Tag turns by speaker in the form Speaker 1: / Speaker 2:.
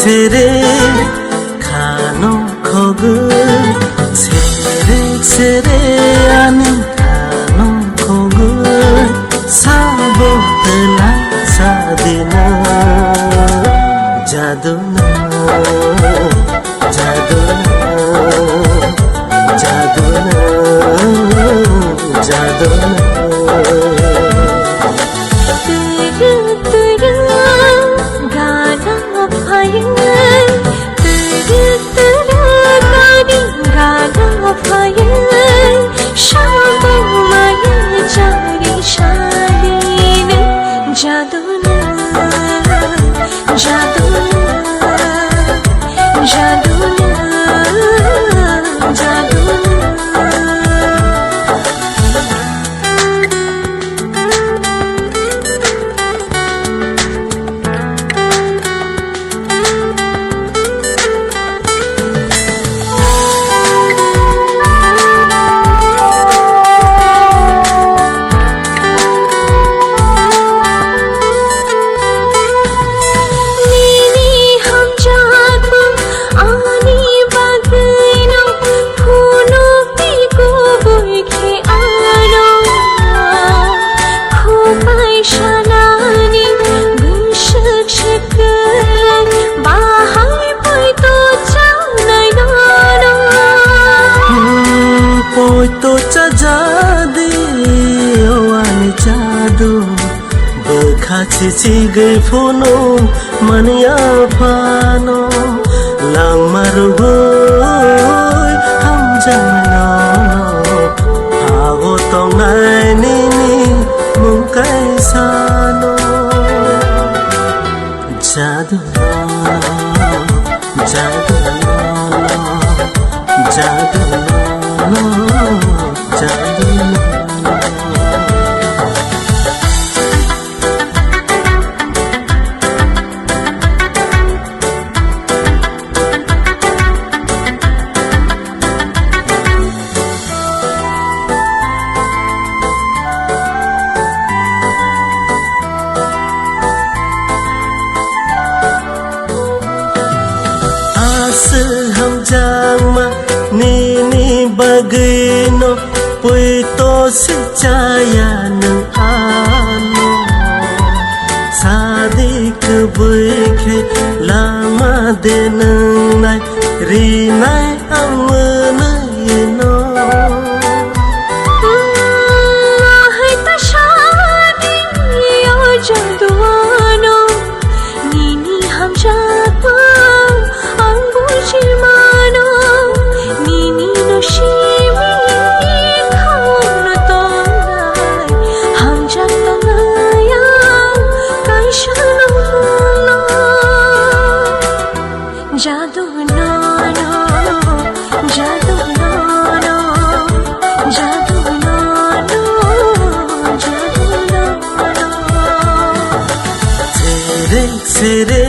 Speaker 1: सेरे खानो खोगु सेरे आनी खानो खोगु साबो तला सादिना जादुना जादुना जादुना जादुना Cici fono mania fano lang marugoy ham jamano ago tong nai nini mung kai sano jadu jadu jadu jadu हम जामा नीनी बगनो पुito सिचाया नंग आनो Sadiq बुखे lama denang nai rinai amana ino
Speaker 2: hai ta shadi yo jaduano nini ham jata Chimano nini no shimi khauno tonai ham jatangaya kaishano no jadu no jadu no jadu no jadu no
Speaker 1: sere